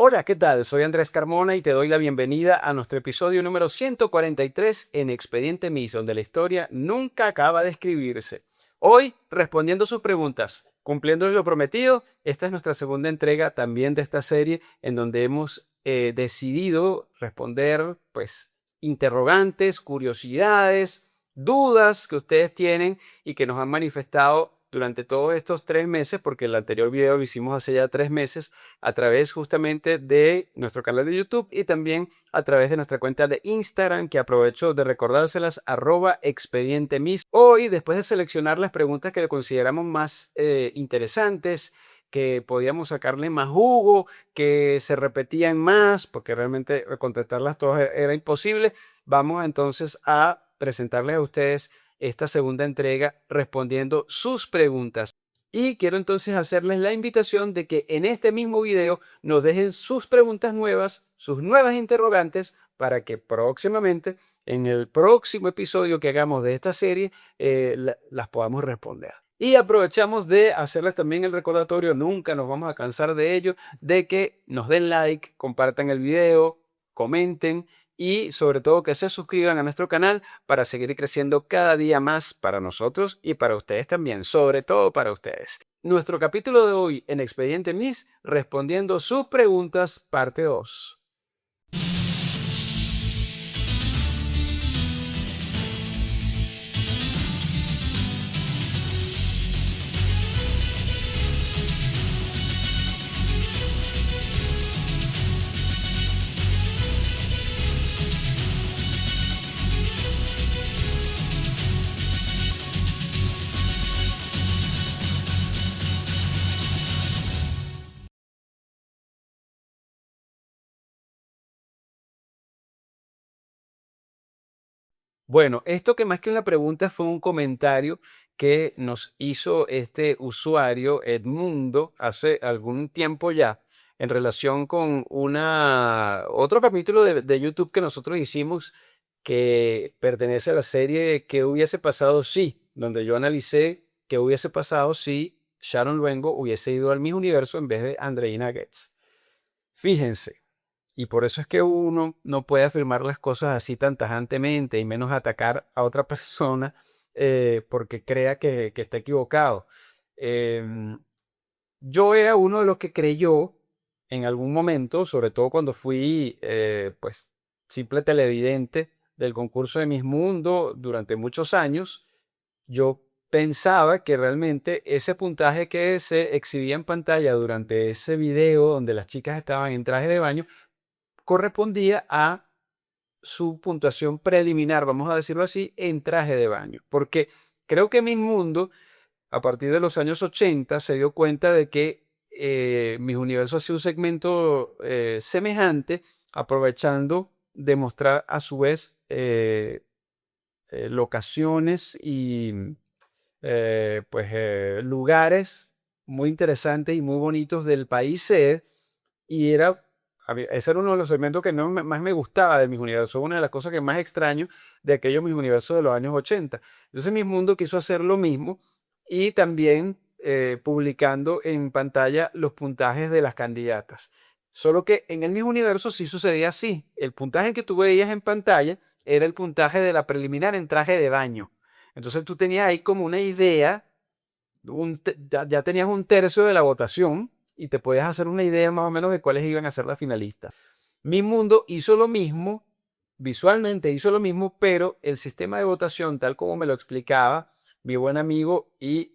Hola, ¿qué tal? Soy Andrés Carmona y te doy la bienvenida a nuestro episodio número 143 en Expediente Miss, donde la historia nunca acaba de escribirse. Hoy, respondiendo sus preguntas, cumpliendo lo prometido, esta es nuestra segunda entrega también de esta serie en donde hemos decidido responder, pues, interrogantes, curiosidades, dudas que ustedes tienen y que nos han manifestado durante todos estos 3 meses, porque el anterior video lo hicimos hace ya 3 meses a través justamente de nuestro canal de YouTube y también a través de nuestra cuenta de Instagram, que aprovecho de recordárselas, @expedientemis. Hoy, después de seleccionar las preguntas que consideramos más interesantes, que podíamos sacarle más jugo, que se repetían más, porque realmente contestarlas todas era imposible, vamos entonces a presentarles a ustedes esta segunda entrega respondiendo sus preguntas. Y quiero entonces hacerles la invitación de que en este mismo video nos dejen sus preguntas nuevas, sus nuevas interrogantes, para que próximamente, en el próximo episodio que hagamos de esta serie, las podamos responder. Y aprovechamos de hacerles también el recordatorio, nunca nos vamos a cansar de ello, de que nos den like, compartan el video, comenten y sobre todo que se suscriban a nuestro canal para seguir creciendo cada día más para nosotros y para ustedes también, sobre todo para ustedes. Nuestro capítulo de hoy en Expediente Miss, respondiendo sus preguntas, parte 2. Bueno, esto que más que una pregunta fue un comentario que nos hizo este usuario Edmundo hace algún tiempo ya en relación con otro capítulo de YouTube que nosotros hicimos que pertenece a la serie ¿Qué hubiese pasado si? Donde yo analicé qué hubiese pasado si Sharon Luengo hubiese ido al Miss Universo en vez de Andreina Getz. Fíjense. Y por eso es que uno no puede afirmar las cosas así tan tajantemente y menos atacar a otra persona porque crea que está equivocado. Em, yo era uno de los que creyó en algún momento, sobre todo cuando fui pues simple televidente del concurso de Miss Mundo durante muchos años, yo pensaba que realmente ese puntaje que se exhibía en pantalla durante ese video donde las chicas estaban en traje de baño correspondía a su puntuación preliminar, vamos a decirlo así, en traje de baño. Porque creo que Miss Mundo, a partir de los años 80, se dio cuenta de que Miss Universo hacía un segmento semejante, aprovechando de mostrar a su vez locaciones y lugares muy interesantes y muy bonitos del país sede y ese era uno de los segmentos que más me gustaba de Mis Universos, una de las cosas que más extraño de aquellos Mis Universos de los años 80. Entonces Miss Mundo quiso hacer lo mismo y también publicando en pantalla los puntajes de las candidatas. Solo que en el Miss Universo sí sucedía así. El puntaje que tú veías en pantalla era el puntaje de la preliminar en traje de baño. Entonces tú tenías ahí como una idea, ya tenías un tercio de la votación y te puedes hacer una idea más o menos de cuáles iban a ser las finalistas. Mi Mundo hizo lo mismo, visualmente hizo lo mismo, pero el sistema de votación, tal como me lo explicaba mi buen amigo y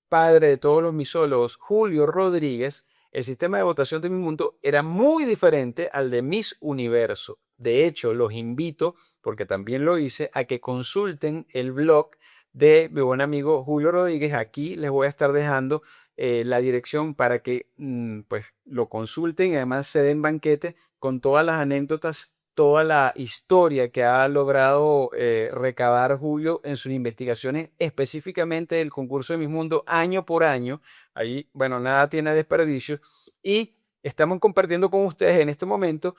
padre de todos los misólogos, Julio Rodríguez, el sistema de votación de Mi Mundo era muy diferente al de Miss Universo. De hecho, los invito, porque también lo hice, a que consulten el blog de mi buen amigo Julio Rodríguez. Aquí les voy a estar dejando la dirección para que pues lo consulten y además se den banquete con todas las anécdotas, toda la historia que ha logrado recabar Julio en sus investigaciones específicamente del concurso de Miss Mundo año por año. Ahí, bueno, nada tiene desperdicio y estamos compartiendo con ustedes en este momento,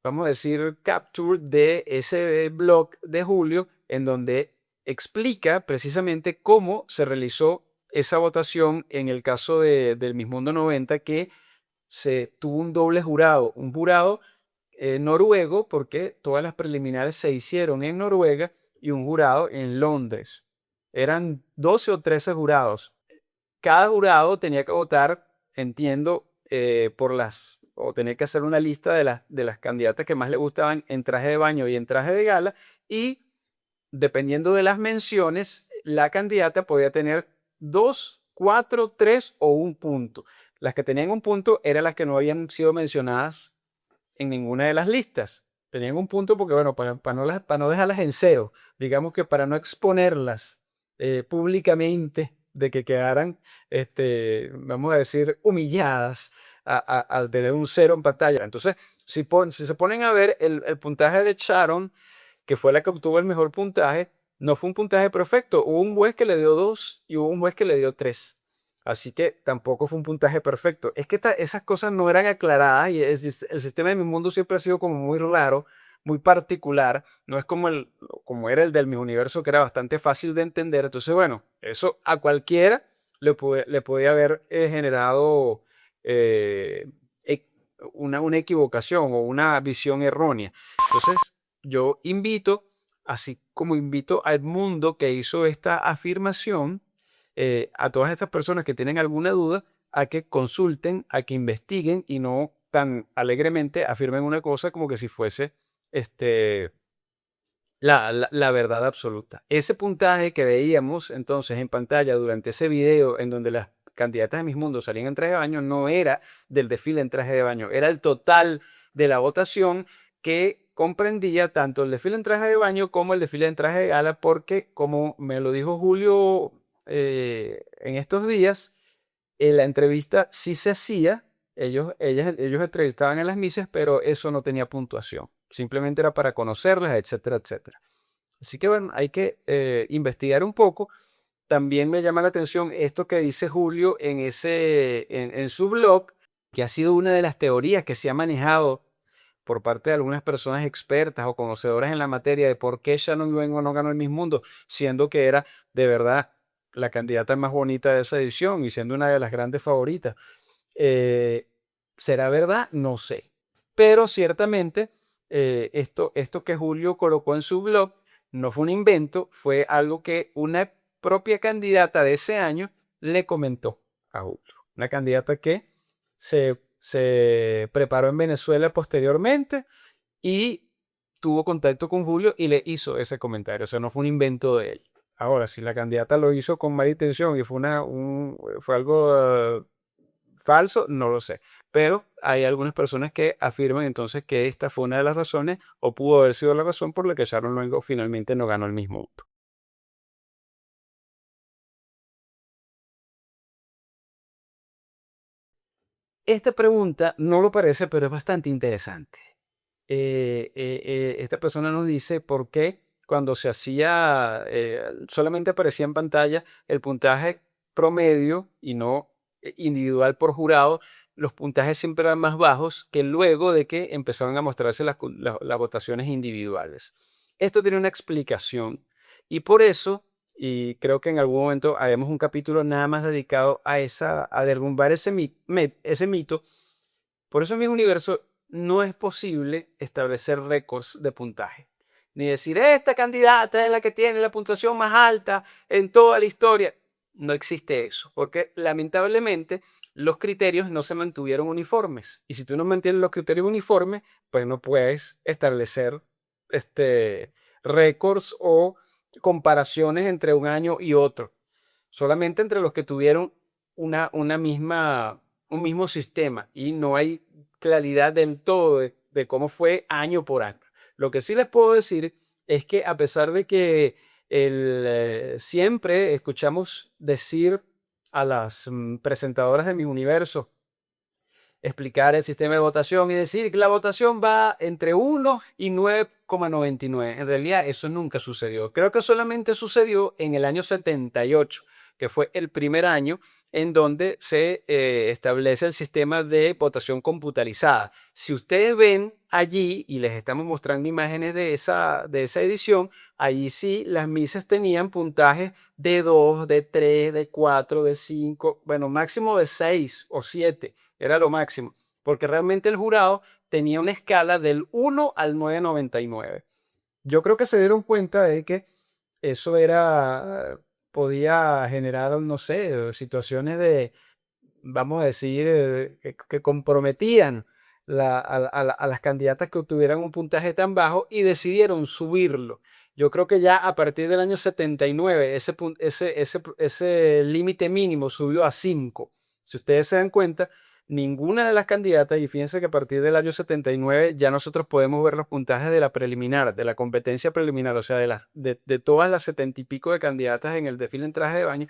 vamos a decir, capture de ese blog de Julio en donde explica precisamente cómo se realizó esa votación en el caso del Miss Mundo 90, que se tuvo un doble jurado, un jurado noruego, porque todas las preliminares se hicieron en Noruega, y un jurado en Londres. Eran 12 o 13 jurados. Cada jurado tenía que votar, entiendo, o tenía que hacer una lista de las candidatas que más le gustaban en traje de baño y en traje de gala, y dependiendo de las menciones, la candidata podía tener 2, 4, 3 o un punto. Las que tenían un punto eran las que no habían sido mencionadas en ninguna de las listas. Tenían un punto porque, bueno, para no dejarlas en cero, digamos que para no exponerlas públicamente, de que quedaran, vamos a decir, humilladas al tener un cero en pantalla. Entonces, si se ponen a ver el puntaje de Sharon, que fue la que obtuvo el mejor puntaje, no fue un puntaje perfecto. Hubo un juez que le dio 2 y hubo un juez que le dio 3. Así que tampoco fue un puntaje perfecto. Es que esas cosas no eran aclaradas, y el sistema de Mi Mundo siempre ha sido como muy raro, muy particular. No es como era el del Mi Universo, que era bastante fácil de entender. Entonces, bueno, eso a cualquiera le podía haber generado eh, e- una equivocación o una visión errónea. Entonces, yo invito, así como invito al mundo que hizo esta afirmación, a todas estas personas que tienen alguna duda, a que consulten, a que investiguen y no tan alegremente afirmen una cosa como que si fuese este, la verdad absoluta. Ese puntaje que veíamos entonces en pantalla durante ese video, en donde las candidatas de Miss Mundo salían en traje de baño, no era del desfile en traje de baño, era el total de la votación, que comprendía tanto el desfile en traje de baño como el desfile en traje de gala, porque como me lo dijo Julio en estos días, en la entrevista sí se hacía, ellos entrevistaban a las Misses, pero eso no tenía puntuación, simplemente era para conocerlas, etcétera, etcétera. Así que bueno, hay que investigar un poco. También me llama la atención esto que dice Julio en su blog, que ha sido una de las teorías que se ha manejado por parte de algunas personas expertas o conocedoras en la materia, de por qué Shannon Luengo no ganó el Miss Mundo, siendo que era de verdad la candidata más bonita de esa edición y siendo una de las grandes favoritas. Eh, ¿Será verdad? No sé. Pero ciertamente esto que Julio colocó en su blog no fue un invento, fue algo que una propia candidata de ese año le comentó a Julio. Una candidata que se preparó en Venezuela posteriormente y tuvo contacto con Julio y le hizo ese comentario. O sea, no fue un invento de él. Ahora, si la candidata lo hizo con mala intención y fue algo falso, no lo sé. Pero hay algunas personas que afirman entonces que esta fue una de las razones, o pudo haber sido la razón por la que Sharon Luengo finalmente no ganó el mismo voto. Esta pregunta no lo parece, pero es bastante interesante. Esta persona nos dice por qué cuando se hacía, solamente aparecía en pantalla el puntaje promedio y no individual por jurado, los puntajes siempre eran más bajos que luego de que empezaron a mostrarse las votaciones individuales. Esto tiene una explicación, y por eso, y creo que en algún momento haremos un capítulo nada más dedicado a derrumbar ese mito. Por eso en mi universo no es posible establecer récords de puntaje. Ni decir, esta candidata es la que tiene la puntuación más alta en toda la historia. No existe eso, porque lamentablemente los criterios no se mantuvieron uniformes. Y si tú no mantienes los criterios uniformes, pues no puedes establecer este, récords o comparaciones entre un año y otro. Solamente entre los que tuvieron una misma, un mismo sistema, y no hay claridad del todo de cómo fue año por año. Lo que sí les puedo decir es que, a pesar de que siempre escuchamos decir a las presentadoras de Mi Universo, explicar el sistema de votación y decir que la votación va entre 1 y 9,99. En realidad eso nunca sucedió. Creo que solamente sucedió en el año 78, que fue el primer año en donde se establece el sistema de votación computarizada. Si ustedes ven allí, y les estamos mostrando imágenes de esa edición, allí sí las misas tenían puntajes de 2, de 3, de 4, de 5, bueno, máximo de 6 o 7 era lo máximo. porque realmente el jurado tenía una escala del 1 al 999. Yo creo que se dieron cuenta de que eso podía generar, no sé, situaciones de, vamos a decir, que comprometían a las candidatas que obtuvieran un puntaje tan bajo y decidieron subirlo. Yo creo que ya a partir del año 79 ese límite mínimo subió a 5. Si ustedes se dan cuenta, ninguna de las candidatas, y fíjense que a partir del año 79 ya nosotros podemos ver los puntajes de la preliminar, de la competencia preliminar, o sea, de todas las 70 y pico de candidatas en el desfile en traje de baño,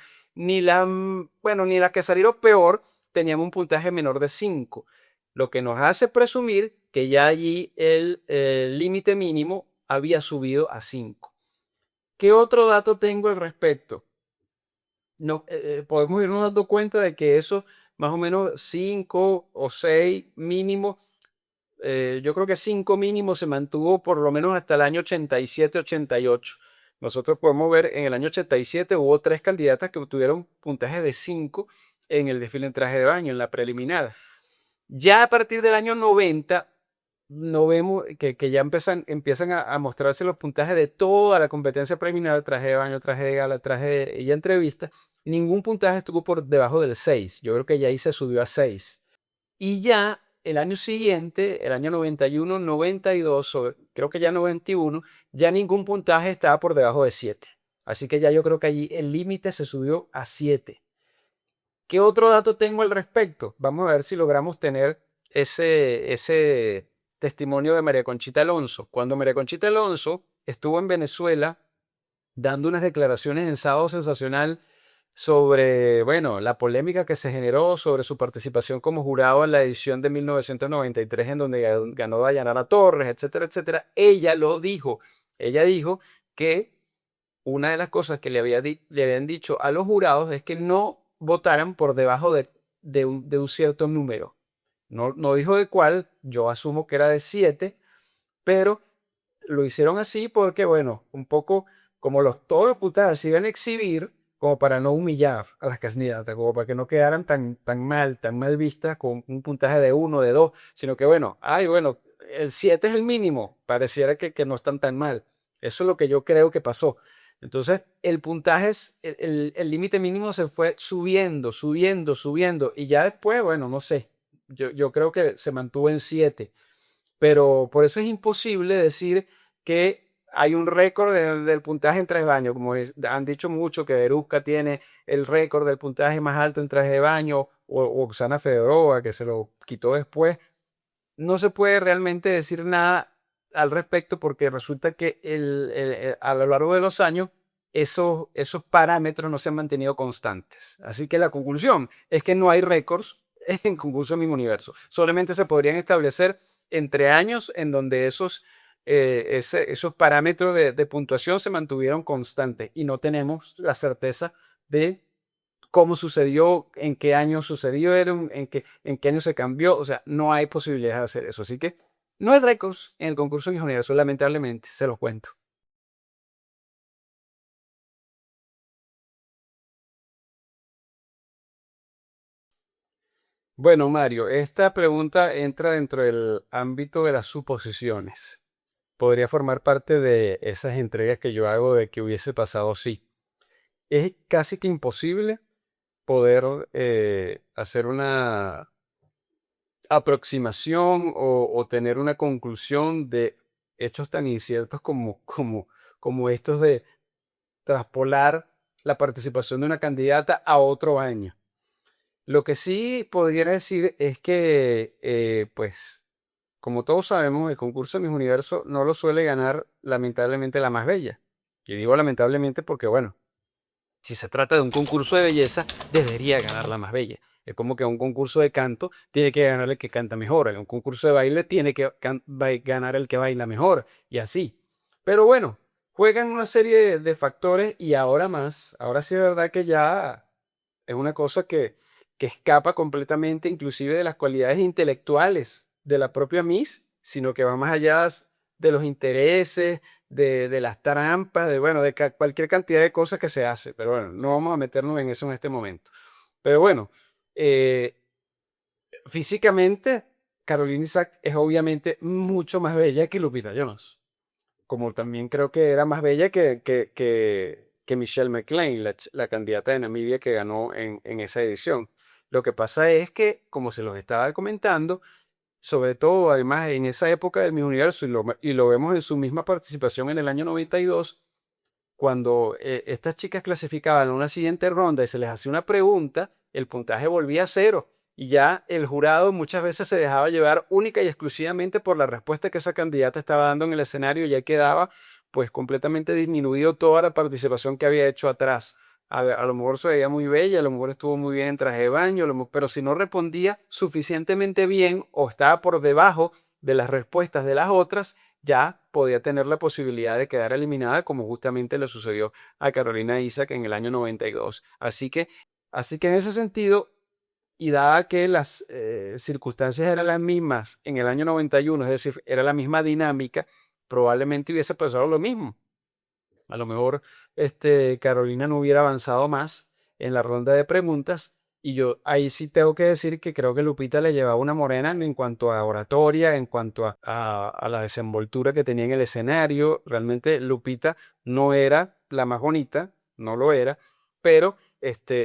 bueno, ni las que salieron peor tenían un puntaje menor de 5, lo que nos hace presumir que ya allí el límite mínimo había subido a 5. ¿Qué otro dato tengo al respecto? No, podemos irnos dando cuenta de que eso, más o menos 5 o 6 mínimo, yo creo que 5 mínimo se mantuvo por lo menos hasta el año 87-88. Nosotros podemos ver en el año 87 hubo 3 candidatas que obtuvieron puntaje de 5 en el desfile en traje de baño, en la preliminar. Ya a partir del año 90, no vemos que ya empiezan a mostrarse los puntajes de toda la competencia preliminar, traje de baño, traje de gala, y entrevista. Ningún puntaje estuvo por debajo del 6. Yo creo que ya ahí se subió a 6. Y ya el año siguiente, el año 91, 92, creo que ya 91, ya ningún puntaje estaba por debajo de 7. Así que ya yo creo que allí el límite se subió a 7. ¿Qué otro dato tengo al respecto? Vamos a ver si logramos tener ese testimonio de María Conchita Alonso. Cuando María Conchita Alonso estuvo en Venezuela dando unas declaraciones en Sábado Sensacional sobre, bueno, la polémica que se generó sobre su participación como jurado en la edición de 1993 en donde ganó Dayanara Torres, etcétera, etcétera. Ella lo dijo. Ella dijo que una de las cosas que le habían dicho a los jurados es que no votaran por debajo de un cierto número. No dijo de cuál, yo asumo que era de 7, pero lo hicieron así porque, bueno, un poco como todos los puntajes se iban a exhibir, como para no humillar a las candidatas, como para que no quedaran tan mal vistas con un puntaje de 1, de 2, sino que, bueno, bueno, el 7 es el mínimo, pareciera que no están tan mal. Eso es lo que yo creo que pasó. Entonces, el puntaje, el límite mínimo se fue subiendo, subiendo, subiendo, y ya después, bueno, no sé, yo creo que se mantuvo en 7. Pero por eso es imposible decir que hay un récord del puntaje en traje de baño, como han dicho mucho que Verusca tiene el récord del puntaje más alto en traje de baño, o Oksana Fedorova, que se lo quitó después. No se puede realmente decir nada al respecto porque resulta que a lo largo de los años esos parámetros no se han mantenido constantes. Así que la conclusión es que no hay récords en concurso Miss Universo. Solamente se podrían establecer entre años en donde esos parámetros de puntuación se mantuvieron constantes y no tenemos la certeza de cómo sucedió, en qué año sucedieron, en qué año se cambió. O sea, no hay posibilidad de hacer eso. Así que no hay récords en el concurso Miss Universo, lamentablemente, se los cuento. Bueno, Mario, esta pregunta entra dentro del ámbito de las suposiciones. Podría formar parte de esas entregas que yo hago de que hubiese pasado sí. Es casi que imposible poder hacer una aproximación o tener una conclusión de hechos tan inciertos como estos de traspolar la participación de una candidata a otro año. Lo que sí podría decir es que, pues, como todos sabemos, el concurso de Miss Universo no lo suele ganar lamentablemente la más bella. Y digo lamentablemente porque, bueno, si se trata de un concurso de belleza, debería ganar la más bella. Es como que un concurso de canto tiene que ganar el que canta mejor. En un concurso de baile tiene que ganar el que baila mejor. Y así. Pero bueno, juegan una serie de factores y ahora más. Ahora sí es verdad que ya es una cosa que escapa completamente inclusive de las cualidades intelectuales de la propia Miss, sino que va más allá de los intereses, de las trampas, bueno, de cualquier cantidad de cosas que se hace. Pero bueno, no vamos a meternos en eso en este momento. Pero bueno, eh, físicamente Carolina Isaac es obviamente mucho más bella que Lupita Jones, como también creo que era más bella que Michelle McLean, la candidata de Namibia que ganó en esa edición. Lo que pasa es que, como se los estaba comentando, sobre todo además en esa época del Miss Universo, y lo vemos en su misma participación en el año 92, cuando estas chicas clasificaban a una siguiente ronda y se les hacía una pregunta, el puntaje volvía a cero. Y ya el jurado muchas veces se dejaba llevar única y exclusivamente por la respuesta que esa candidata estaba dando en el escenario, y ya quedaba pues completamente disminuido toda la participación que había hecho atrás. A lo mejor se veía muy bella, a lo mejor estuvo muy bien en traje de baño, pero si no respondía suficientemente bien o estaba por debajo de las respuestas de las otras, ya podía tener la posibilidad de quedar eliminada, como justamente le sucedió a Carolina Isaac en el año 92. Así que en ese sentido, y dada que las circunstancias eran las mismas en el año 91, es decir, era la misma dinámica, probablemente hubiese pasado lo mismo. A lo mejor Carolina no hubiera avanzado más en la ronda de preguntas. Y yo ahí sí tengo que decir que creo que Lupita le llevaba una morena en cuanto a oratoria, en cuanto a la desenvoltura que tenía en el escenario. Realmente Lupita no era la más bonita, no lo era, pero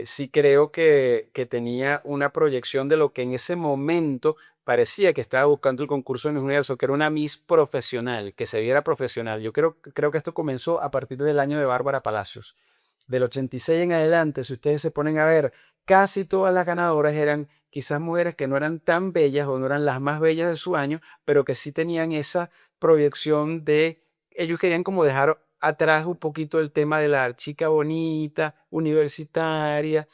sí creo que tenía una proyección de lo que en ese momento parecía que estaba buscando el concurso en el universo, que era una Miss profesional, que se viera profesional. Yo creo que esto comenzó a partir del año de Bárbara Palacios. Del 86 en adelante, si ustedes se ponen a ver, casi todas las ganadoras eran quizás mujeres que no eran tan bellas o no eran las más bellas de su año, pero que sí tenían esa proyección de, ellos querían como dejar atrás un poquito el tema de la chica bonita, universitaria,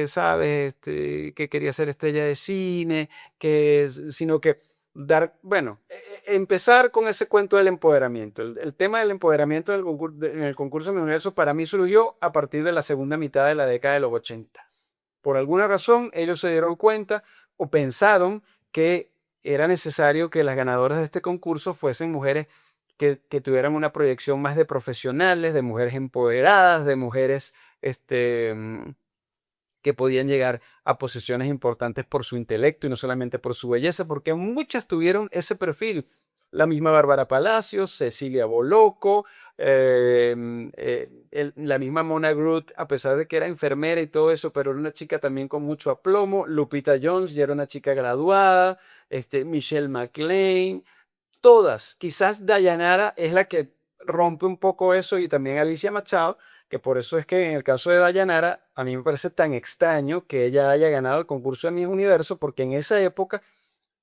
¿sabes? Que quería ser estrella de cine, sino que bueno, empezar con ese cuento del empoderamiento. El tema del empoderamiento en el concurso de mi universo para mí surgió a partir de la segunda mitad de la década de los 80. Por alguna razón, ellos se dieron cuenta o pensaron que era necesario que las ganadoras de este concurso fuesen mujeres que tuvieran una proyección más de profesionales, de mujeres empoderadas, de mujeres que podían llegar a posiciones importantes por su intelecto y no solamente por su belleza, porque muchas tuvieron ese perfil. La misma Bárbara Palacios, Cecilia Boloco, la misma Mona Groot, a pesar de que era enfermera y todo eso, pero era una chica también con mucho aplomo. Lupita Jones ya era una chica graduada, Michelle McLean, todas. Quizás Dayanara es la que rompe un poco eso, y también Alicia Machado, que por eso es que en el caso de Dayanara, a mí me parece tan extraño que ella haya ganado el concurso de Miss Universo, porque en esa época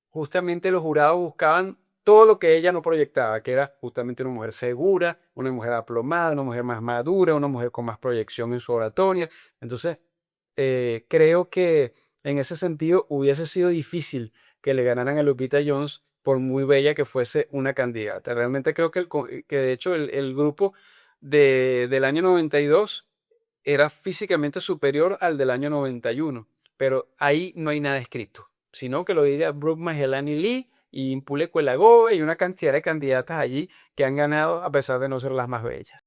justamente los jurados buscaban todo lo que ella no proyectaba, que era justamente una mujer segura, una mujer aplomada, una mujer más madura, una mujer con más proyección en su oratoria. Entonces, creo que en ese sentido hubiese sido difícil que le ganaran a Lupita Jones por muy bella que fuese una candidata. Realmente creo que de hecho el grupo del año 92 era físicamente superior al del año 91, pero ahí no hay nada escrito, sino que lo diría Brooke Mahelani Lee y Impule Cuelagoe y una cantidad de candidatas allí que han ganado a pesar de no ser las más bellas.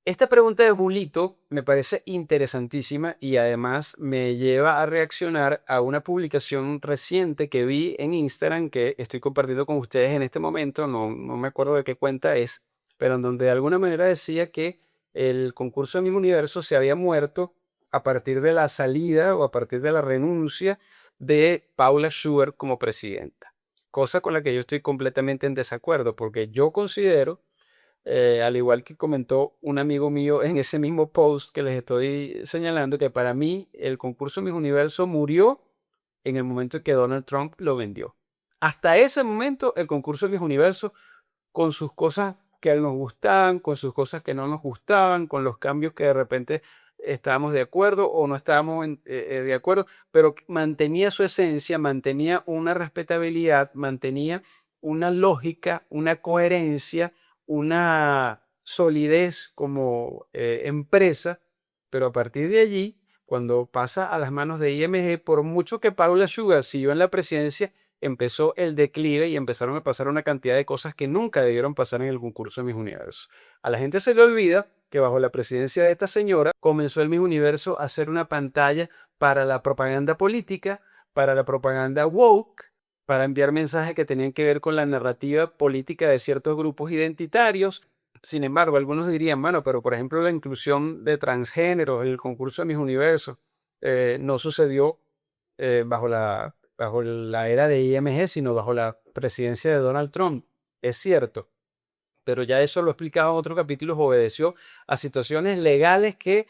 Esta pregunta de Julito me parece interesantísima y además me lleva a reaccionar a una publicación reciente que vi en Instagram que estoy compartiendo con ustedes en este momento. No me acuerdo de qué cuenta es, pero en donde de alguna manera decía que el concurso de Miss Universo se había muerto a partir de la salida o a partir de la renuncia de Paula Schubert como presidenta. Cosa con la que yo estoy completamente en desacuerdo, porque yo considero, al igual que comentó un amigo mío en ese mismo post que les estoy señalando, que para mí el concurso Miss Universo murió en el momento en que Donald Trump lo vendió. Hasta ese momento el concurso Miss Universo, con sus cosas que nos gustaban, con sus cosas que no nos gustaban, con los cambios que de repente estábamos de acuerdo o no estábamos de acuerdo, pero mantenía su esencia, mantenía una respetabilidad, mantenía una lógica, una coherencia, una solidez como empresa, pero a partir de allí, cuando pasa a las manos de IMG, por mucho que Paula Sugar siguió en la presidencia, empezó el declive y empezaron a pasar una cantidad de cosas que nunca debieron pasar en el concurso de Miss Universo. A la gente se le olvida que bajo la presidencia de esta señora comenzó el Miss Universo a ser una pantalla para la propaganda política, para la propaganda woke, para enviar mensajes que tenían que ver con la narrativa política de ciertos grupos identitarios. Sin embargo, algunos dirían, bueno, pero por ejemplo la inclusión de transgéneros en el concurso de Miss Universo no sucedió bajo la era de IMG, sino bajo la presidencia de Donald Trump. Es cierto, pero ya eso lo he explicado en otros capítulos, obedeció a situaciones legales que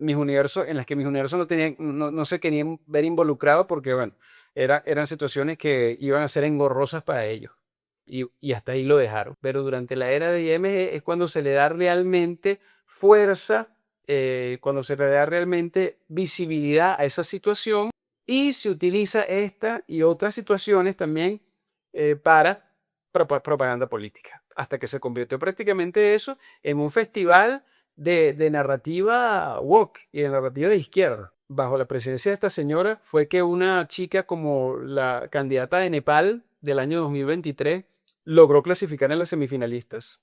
en las que mis universos no se querían ver involucrados porque, bueno, eran situaciones que iban a ser engorrosas para ellos. Y hasta ahí lo dejaron. Pero durante la era de IMG es cuando se le da realmente fuerza, cuando se le da realmente visibilidad a esa situación y se utiliza esta y otras situaciones también para propaganda política. Hasta que se convirtió prácticamente eso en un festival de narrativa woke y de narrativa de izquierda. Bajo la presidencia de esta señora fue que una chica como la candidata de Nepal del año 2023 logró clasificar en las semifinalistas.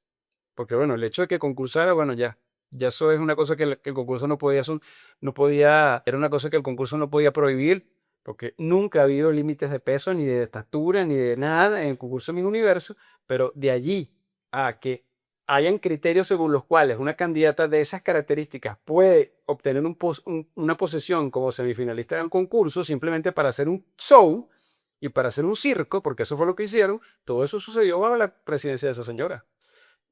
Porque bueno, el hecho de que concursara, bueno, ya eso es una cosa que el concurso era una cosa que el concurso no podía prohibir, porque nunca ha habido límites de peso, ni de estatura, ni de nada en el concurso Miss Universo, pero de allí a que hayan criterios según los cuales una candidata de esas características puede obtener una posición como semifinalista del concurso simplemente para hacer un show y para hacer un circo, porque eso fue lo que hicieron, todo eso sucedió bajo la presidencia de esa señora.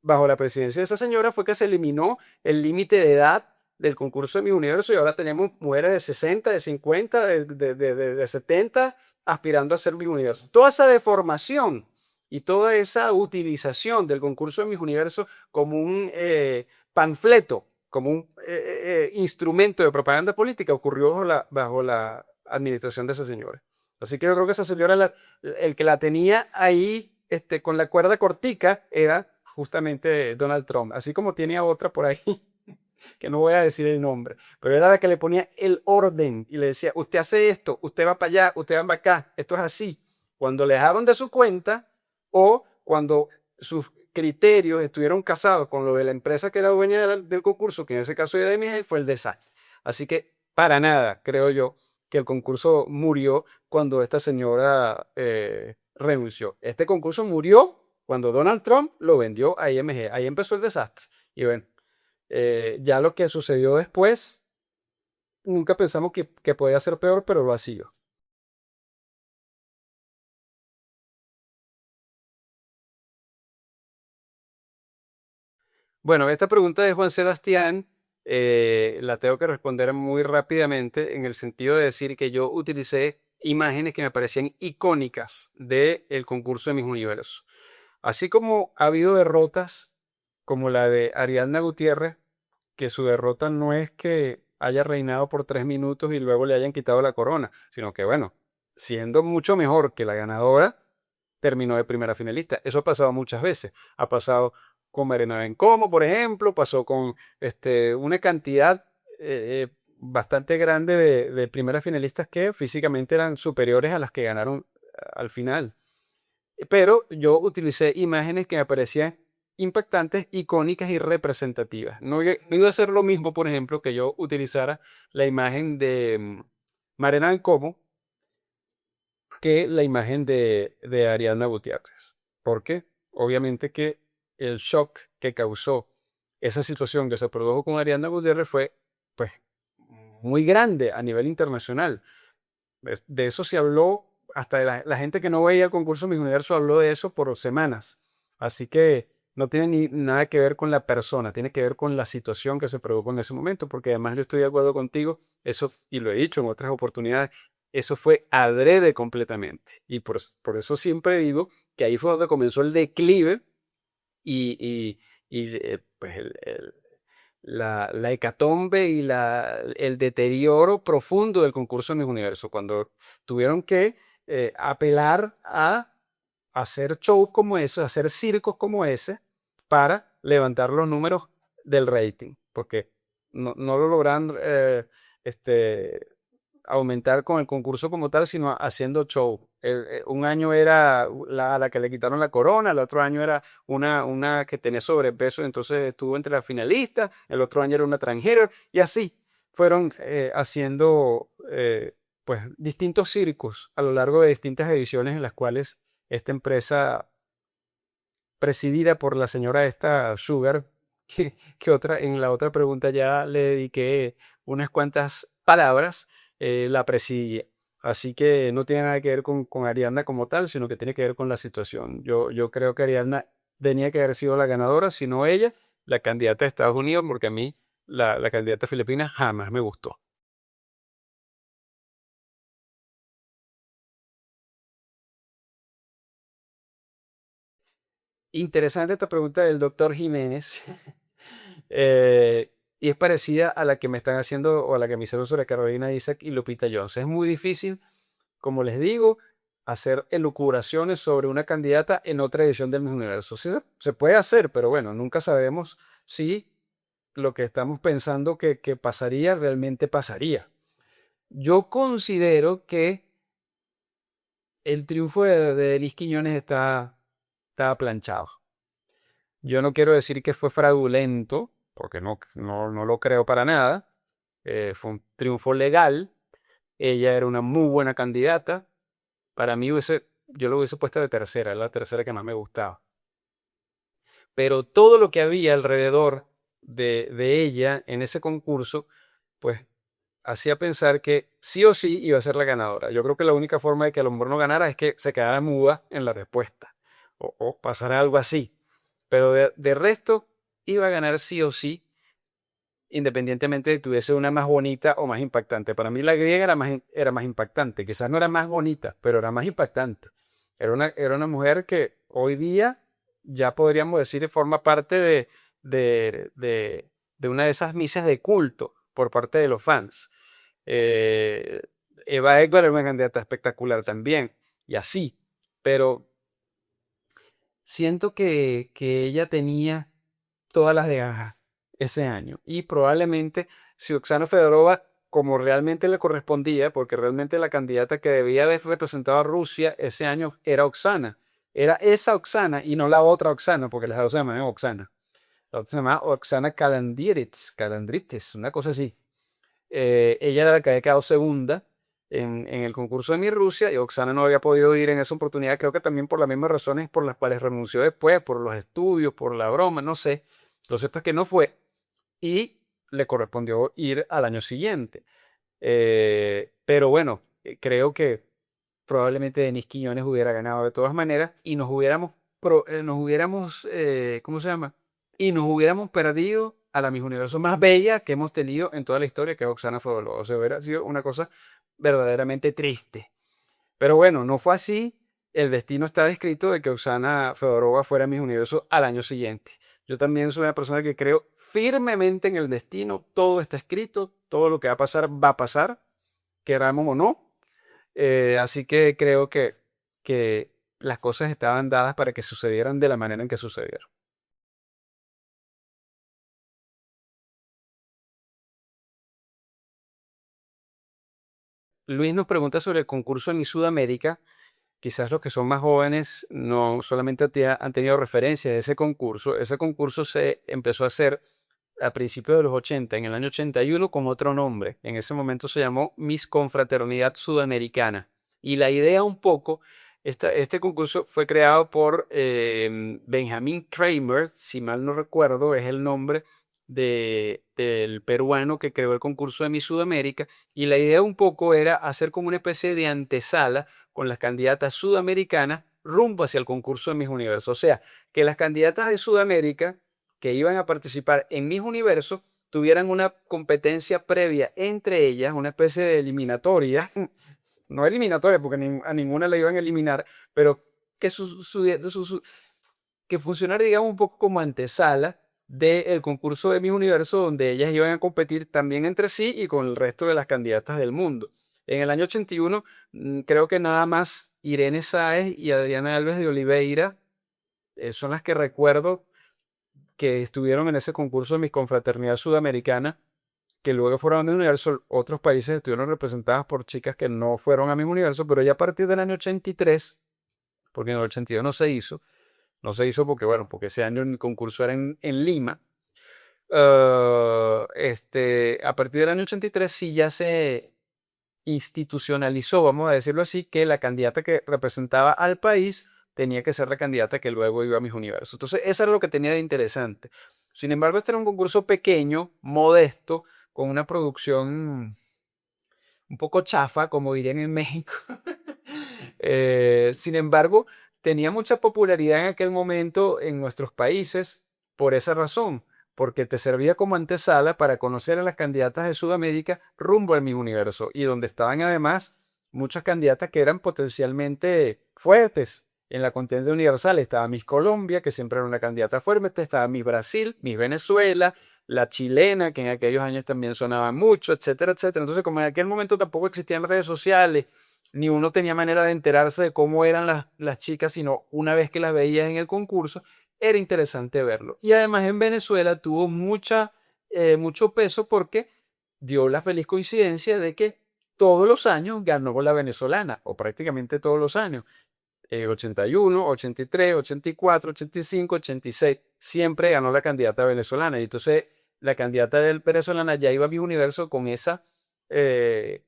Bajo la presidencia de esa señora fue que se eliminó el límite de edad del concurso de Miss Universo y ahora tenemos mujeres de 60, de 50, de 70 aspirando a ser Miss Universo. Toda esa deformación y toda esa utilización del concurso de Miss Universo como un panfleto, como un instrumento de propaganda política ocurrió bajo la administración de esa señora. Así que yo creo que esa señora, el que la tenía ahí con la cuerda cortica era justamente Donald Trump, así como tenía otra por ahí, que no voy a decir el nombre, pero era la que le ponía el orden y le decía, usted hace esto, usted va para allá, usted va para acá, esto es así. Cuando le dejaron de su cuenta o cuando sus criterios estuvieron casados con lo de la empresa que era dueña del concurso, que en ese caso era de Miguel, fue el desastre. Así que para nada, creo yo, que el concurso murió cuando esta señora renunció. Este concurso murió cuando Donald Trump lo vendió a IMG. Ahí empezó el desastre. Y bueno, ya lo que sucedió después, nunca pensamos que podía ser peor, pero lo ha sido. Bueno, esta pregunta de Juan Sebastián la tengo que responder muy rápidamente en el sentido de decir que yo utilicé imágenes que me parecían icónicas del concurso de Miss Universo. Así como ha habido derrotas como la de Ariadna Gutiérrez, que su derrota no es que haya reinado por 3 minutos y luego le hayan quitado la corona, sino que bueno, siendo mucho mejor que la ganadora, terminó de primera finalista. Eso ha pasado muchas veces. Ha pasado con Marina Bencomo, por ejemplo, pasó con una cantidad bastante grande de primeras finalistas que físicamente eran superiores a las que ganaron al final. Pero yo utilicé imágenes que me parecían impactantes, icónicas y representativas. No iba a ser lo mismo, por ejemplo, que yo utilizara la imagen de Marina Bencomo que la imagen de Ariadna Gutiérrez. Porque obviamente que el shock que causó esa situación que se produjo con Ariadna Gutiérrez fue pues muy grande a nivel internacional. De eso se habló, hasta la gente que no veía el concurso Miss Universo habló de eso por semanas. Así que no tiene ni nada que ver con la persona, tiene que ver con la situación que se produjo en ese momento, porque además yo estoy de acuerdo contigo, eso, y lo he dicho en otras oportunidades, eso fue adrede completamente. Y por eso siempre digo que ahí fue donde comenzó el declive y pues la hecatombe y el deterioro profundo del concurso Miss Universo, cuando tuvieron que apelar a hacer shows como esos, hacer circos como ese, para levantar los números del rating, porque no lo logran este, aumentar con el concurso como tal, sino haciendo show. Un año era la que le quitaron la corona, el otro año era una que tenía sobrepeso, entonces estuvo entre las finalistas, el otro año era una transgénero, y así fueron haciendo pues distintos circos a lo largo de distintas ediciones en las cuales esta empresa presidida por la señora esta Sugar, que otra, en la otra pregunta ya le dediqué unas cuantas palabras, la presidía. Así que no tiene nada que ver con Ariadna como tal, sino que tiene que ver con la situación. Yo creo que Ariadna tenía que haber sido la ganadora, sino ella, la candidata de Estados Unidos, porque a mí la candidata filipina jamás me gustó. Interesante esta pregunta del doctor Jiménez. Y es parecida a la que me están haciendo o a la que me hicieron sobre Carolina Isaac y Lupita Jones. Es muy difícil, como les digo, hacer elucubraciones sobre una candidata en otra edición del Miss Universo. Sí se puede hacer, pero bueno, nunca sabemos si lo que estamos pensando que pasaría realmente pasaría. Yo considero que el triunfo de Elis Quiñones está planchado. Yo no quiero decir que fue fraudulento, porque no lo creo para nada. Fue un triunfo legal. Ella era una muy buena candidata. Para mí yo lo hubiese puesto de tercera, era la tercera que más me gustaba. Pero todo lo que había alrededor de ella en ese concurso, pues hacía pensar que sí o sí iba a ser la ganadora. Yo creo que la única forma de que a lo mejor no ganara es que se quedara muda en la respuesta o pasara algo así. Pero de resto, iba a ganar sí o sí, independientemente de que tuviese una más bonita o más impactante. Para mí la griega era más impactante. Quizás no era más bonita, pero era más impactante. Era una mujer que hoy día ya podríamos decir forma parte de una de esas misas de culto por parte de los fans. Eh, Eva Ekberg era una candidata espectacular también, y así. Pero siento que ella tenía todas las de ganar ese año. Y probablemente si Oksana Fedorova, como realmente le correspondía, porque realmente la candidata que debía haber representado a Rusia ese año era Oksana. Era esa Oksana y no la otra Oksana, porque la otra se llama Oksana. La otra se llama Oksana Kalandritis, una cosa así. Ella era la que había quedado segunda en el concurso de Mi Rusia y Oksana no había podido ir en esa oportunidad, creo que también por las mismas razones por las cuales renunció después, por los estudios, por la broma, no sé. Lo cierto es que no fue y le correspondió ir al año siguiente. Pero bueno, creo que probablemente Denis Quiñones hubiera ganado de todas maneras y ¿cómo se llama? Y nos hubiéramos perdido a la Miss Universo más bella que hemos tenido en toda la historia, que es Oksana Fodorova. O sea, hubiera sido una cosa verdaderamente triste. Pero bueno, no fue así. El destino está escrito de que Oksana Fedorova fuera Miss Universo al año siguiente. Yo también soy una persona que creo firmemente en el destino. Todo está escrito, todo lo que va a pasar, queramos o no. Así que creo que las cosas estaban dadas para que sucedieran de la manera en que sucedieron. Luis nos pregunta sobre el concurso en Miss Sudamérica. Quizás los que son más jóvenes no solamente han tenido referencia de ese concurso. Ese concurso se empezó a hacer a principios de los 80, en el año 81, con otro nombre. En ese momento se llamó Miss Confraternidad Sudamericana. Y la idea un poco, este concurso fue creado por Benjamin Kramer, si mal no recuerdo, es el nombre del peruano que creó el concurso de Miss Sudamérica. Y la idea un poco era hacer como una especie de antesala con las candidatas sudamericanas rumbo hacia el concurso de Miss Universo. O sea, que las candidatas de Sudamérica que iban a participar en Miss Universo tuvieran una competencia previa entre ellas, una especie de eliminatoria, no eliminatoria porque a ninguna la iban a eliminar, pero que, que funcionara, digamos, un poco como antesala del concurso de Miss Universo, donde ellas iban a competir también entre sí y con el resto de las candidatas del mundo. En el año 81, creo que nada más Irene Sáez y Adriana Alves de Oliveira son las que recuerdo que estuvieron en ese concurso de Miss Confraternidad Sudamericana, que luego fueron a Miss Universo. Otros países estuvieron representados por chicas que no fueron a Miss Universo, pero ya a partir del año 83, porque en el 82 no se hizo porque, bueno, porque ese año el concurso era en Lima. A partir del año 83 sí ya se institucionalizó, vamos a decirlo así, que la candidata que representaba al país tenía que ser la candidata que luego iba a Miss Universo. Entonces, eso era lo que tenía de interesante. Sin embargo, este era un concurso pequeño, modesto, con una producción un poco chafa, como dirían en México. Sin embargo, tenía mucha popularidad en aquel momento en nuestros países por esa razón, porque te servía como antesala para conocer a las candidatas de Sudamérica rumbo al Miss Universo, y donde estaban además muchas candidatas que eran potencialmente fuertes en la contienda universal. Estaba Miss Colombia, que siempre era una candidata fuerte, estaba Miss Brasil, Miss Venezuela, la chilena, que en aquellos años también sonaba mucho, etcétera, etcétera. Entonces, como en aquel momento tampoco existían redes sociales, ni uno tenía manera de enterarse de cómo eran las chicas, sino una vez que las veías en el concurso, era interesante verlo. Y además en Venezuela tuvo mucho peso porque dio la feliz coincidencia de que todos los años ganó la venezolana, o prácticamente todos los años. 81, 83, 84, 85, 86, siempre ganó la candidata venezolana. Y entonces la candidata venezolana ya iba a mi universo con esa, eh,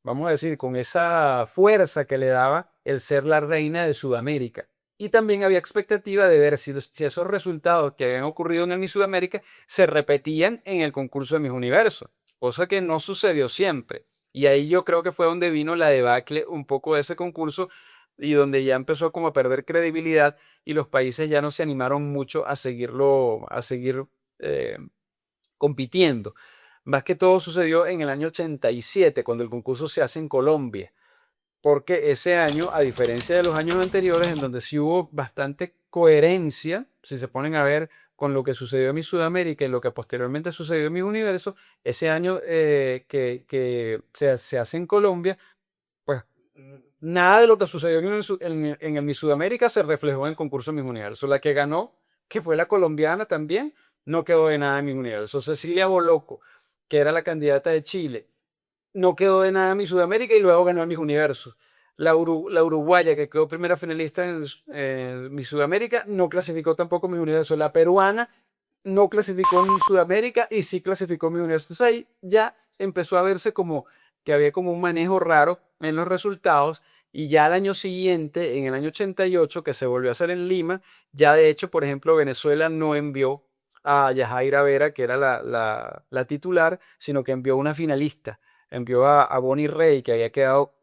vamos a decir, con esa fuerza que le daba el ser la reina de Sudamérica. Y también había expectativa de ver si esos resultados que habían ocurrido en el Miss Sudamérica se repetían en el concurso de Miss Universo, cosa que no sucedió siempre. Y ahí yo creo que fue donde vino la debacle un poco de ese concurso y donde ya empezó como a perder credibilidad y los países ya no se animaron mucho a seguirlo, a seguir eh, compitiendo. Más que todo sucedió en el año 87, cuando el concurso se hace en Colombia, porque ese año, a diferencia de los años anteriores, en donde sí hubo bastante coherencia, si se ponen a ver con lo que sucedió en mi Sudamérica y lo que posteriormente sucedió en mi universo, ese año que se hace en Colombia, pues nada de lo que sucedió en el Miss Sudamérica se reflejó en el concurso Miss Universo. La que ganó, que fue la colombiana también, no quedó de nada en Miss Universo. Cecilia Boloco, que era la candidata de Chile, no quedó de nada en Miss Sudamérica y luego ganó el Miss Universo. La uruguaya, que quedó primera finalista en Miss Sudamérica, no clasificó tampoco en Miss Universo. La peruana no clasificó en Sudamérica y sí clasificó en Miss Universo. Entonces ahí ya empezó a verse como que había como un manejo raro en los resultados, y ya al año siguiente, en el año 88, que se volvió a hacer en Lima, ya de hecho, por ejemplo, Venezuela no envió a Yajaira Vera, que era la titular, sino que envió una finalista, envió a Bonnie Rey, que había quedado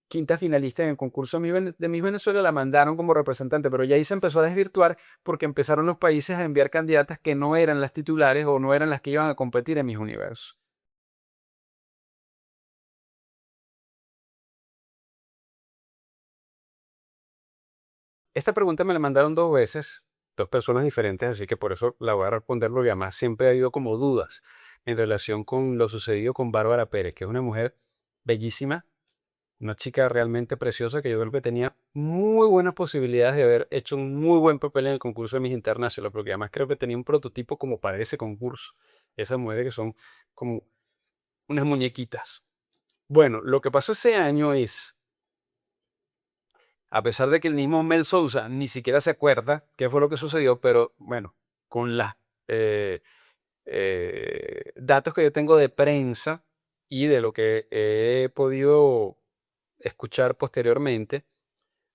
quinta finalista en el concurso de Miss Venezuela, la mandaron como representante, pero ya ahí se empezó a desvirtuar porque empezaron los países a enviar candidatas que no eran las titulares o no eran las que iban a competir en Miss Universo. Esta pregunta me la mandaron dos veces, dos personas diferentes, así que por eso la voy a responder, porque además siempre ha habido como dudas en relación con lo sucedido con Bárbara Pérez, que es una mujer bellísima, una chica realmente preciosa que yo creo que tenía muy buenas posibilidades de haber hecho un muy buen papel en el concurso de Miss Internacional, porque además creo que tenía un prototipo como para ese concurso. Esas mujeres que son como unas muñequitas. Bueno, lo que pasó ese año es, a pesar de que el mismo Mel Sousa ni siquiera se acuerda qué fue lo que sucedió, pero bueno, con los datos que yo tengo de prensa y de lo que he podido escuchar posteriormente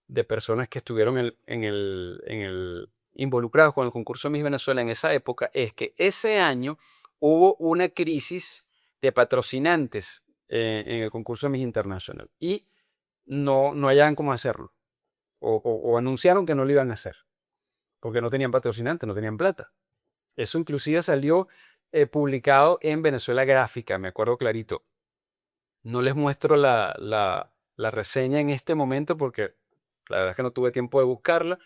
de personas que estuvieron involucrados con el concurso Miss Venezuela en esa época, es que ese año hubo una crisis de patrocinantes en el concurso Miss International y no hallaban cómo hacerlo o anunciaron que no lo iban a hacer, porque no tenían patrocinantes, no tenían plata. Eso inclusive salió publicado en Venezuela Gráfica, me acuerdo clarito. No les muestro la reseña en este momento porque la verdad es que no tuve tiempo de buscarla,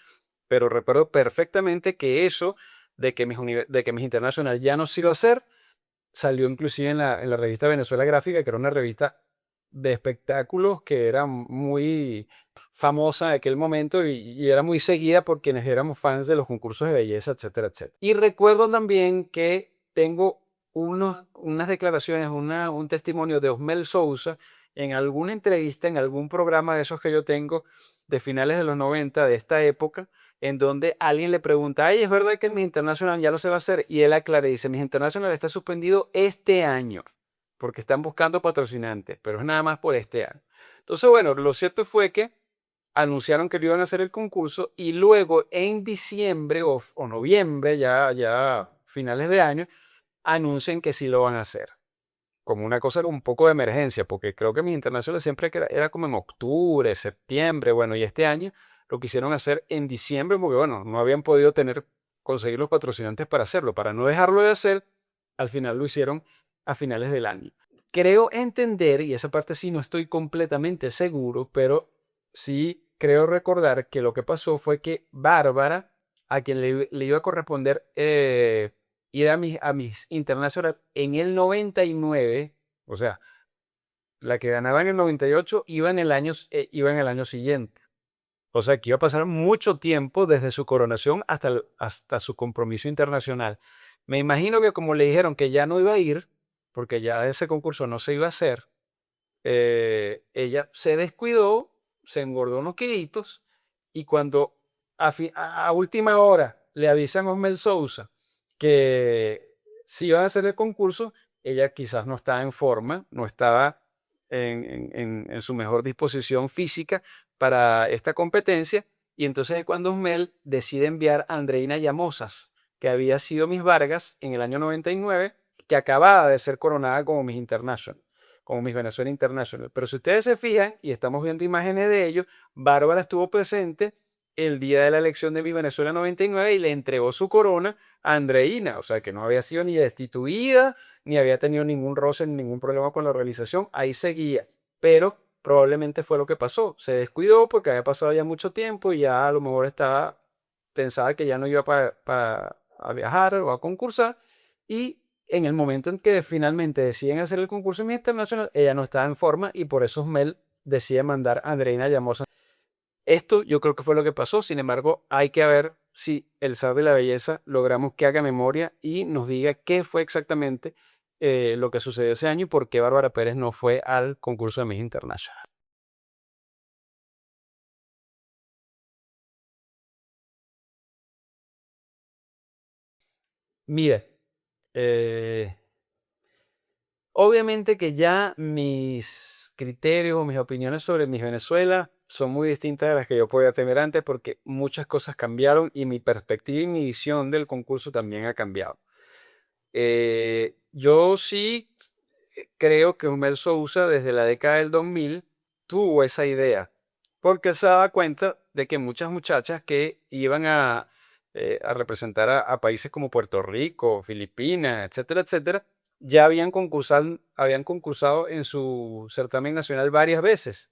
pero recuerdo perfectamente que eso de que Miss International ya no se iba a hacer, salió inclusive en la revista Venezuela Gráfica, que era una revista de espectáculos que era muy famosa en aquel momento y era muy seguida por quienes éramos fans de los concursos de belleza, etcétera, etcétera. Y recuerdo también que tengo unas declaraciones, un testimonio de Osmel Sousa en alguna entrevista, en algún programa de esos que yo tengo de finales de los 90 de esta época, en donde alguien le pregunta, ay, ¿es verdad que el Miss International ya no se va a hacer? Y él aclara y dice, Miss International está suspendido este año, porque están buscando patrocinantes, pero es nada más por este año. Entonces, bueno, lo cierto fue que anunciaron que lo iban a hacer el concurso y luego en diciembre o noviembre, ya finales de año, anuncian que sí lo van a hacer. Como una cosa un poco de emergencia, porque creo que mis internacionales siempre que era como en octubre, septiembre, bueno, y este año lo quisieron hacer en diciembre porque, bueno, no habían podido conseguir los patrocinantes para hacerlo. Para no dejarlo de hacer, al final lo hicieron a finales del año. Creo entender, y esa parte sí no estoy completamente seguro, pero sí creo recordar que lo que pasó fue que Bárbara, a quien le iba a corresponder ir a mis Internacional en el 99, o sea, la que ganaba en el 98 iba en el año siguiente. O sea, que iba a pasar mucho tiempo desde su coronación hasta su compromiso internacional. Me imagino que como le dijeron que ya no iba a ir, porque ya ese concurso no se iba a hacer, ella se descuidó, se engordó unos kilitos y cuando a última hora le avisan a Osmel Sousa que si iban a hacer el concurso, ella quizás no estaba en forma, no estaba en su mejor disposición física para esta competencia y entonces es cuando Osmel decide enviar a Andreina Llamosas, que había sido Miss Vargas en el año 99, que acababa de ser coronada como Miss International, como Miss Venezuela International. Pero si ustedes se fijan, y estamos viendo imágenes de ello, Bárbara estuvo presente el día de la elección de Miss Venezuela 99 y le entregó su corona a Andreina, o sea que no había sido ni destituida, ni había tenido ningún roce, ni ningún problema con la organización, ahí seguía, pero probablemente fue lo que pasó, se descuidó porque había pasado ya mucho tiempo y ya a lo mejor pensaba que ya no iba a viajar o a concursar y en el momento en que finalmente deciden hacer el concurso internacional, ella no estaba en forma y por eso Mel decide mandar a Andreina Llamosa. Esto yo creo que fue lo que pasó, sin embargo, hay que ver si el zar de la belleza logramos que haga memoria y nos diga qué fue exactamente lo que sucedió ese año y por qué Bárbara Pérez no fue al concurso de Miss International. Mire, eh, obviamente que ya mis criterios o mis opiniones sobre Miss Venezuela son muy distintas a las que yo podía tener antes porque muchas cosas cambiaron y mi perspectiva y mi visión del concurso también ha cambiado. Yo sí creo que Humel Sousa desde la década del 2000 tuvo esa idea, porque él se daba cuenta de que muchas muchachas que iban a representar a países como Puerto Rico, Filipinas, etcétera, etcétera, ya habían concursado en su certamen nacional varias veces,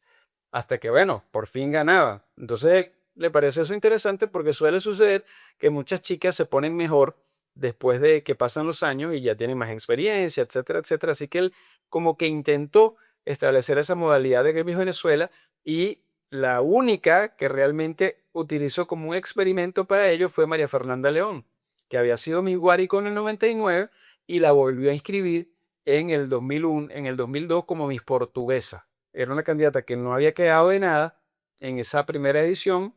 hasta que, bueno, por fin ganaba. Entonces, le parece eso interesante porque suele suceder que muchas chicas se ponen mejor después de que pasan los años y ya tienen más experiencia, etcétera, etcétera. Así que él como que intentó establecer esa modalidad de Miss Venezuela y la única que realmente utilizó como un experimento para ello fue María Fernanda León, que había sido Miss Guárico en el 99 y la volvió a inscribir en el 2001, en el 2002 como Miss Portuguesa. Era una candidata que no había quedado de nada en esa primera edición,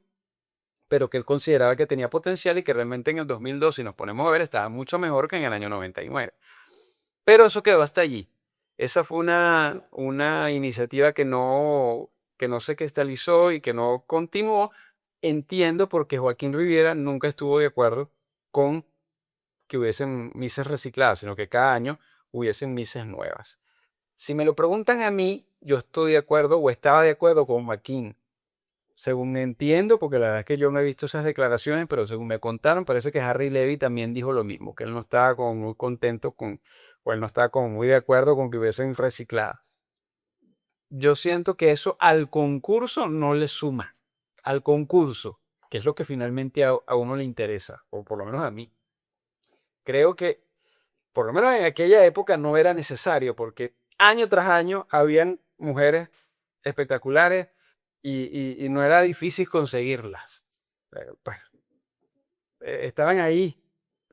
pero que él consideraba que tenía potencial y que realmente en el 2002, si nos ponemos a ver, estaba mucho mejor que en el año 99. Pero eso quedó hasta allí. Esa fue una iniciativa que no se cristalizó y que no continuó. Entiendo porque Joaquín Riviera nunca estuvo de acuerdo con que hubiesen mises recicladas, sino que cada año hubiesen mises nuevas. Si me lo preguntan a mí, yo estoy de acuerdo o estaba de acuerdo con Joaquín. Según entiendo, porque la verdad es que yo no he visto esas declaraciones, pero según me contaron, parece que Harry Levy también dijo lo mismo, que él no estaba como muy contento o él no estaba como muy de acuerdo con que hubiesen reciclado. Yo siento que eso al concurso no le suma. Al concurso, que es lo que finalmente a uno le interesa, o por lo menos a mí. Creo que, por lo menos en aquella época, no era necesario, porque año tras año habían mujeres espectaculares y no era difícil conseguirlas. Pues, estaban ahí,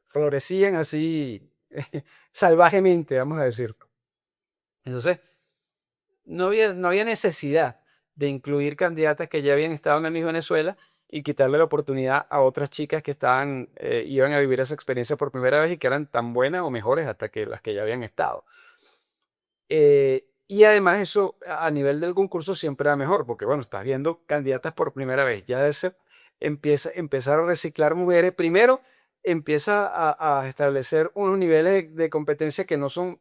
florecían así salvajemente, vamos a decir. Entonces, no había necesidad de incluir candidatas que ya habían estado en el Miss Venezuela y quitarle la oportunidad a otras chicas que iban a vivir esa experiencia por primera vez y que eran tan buenas o mejores hasta que las que ya habían estado. Y además eso a nivel del concurso siempre era mejor, porque bueno, estás viendo candidatas por primera vez, ya empezar a reciclar mujeres, primero empieza a establecer unos niveles de competencia que no son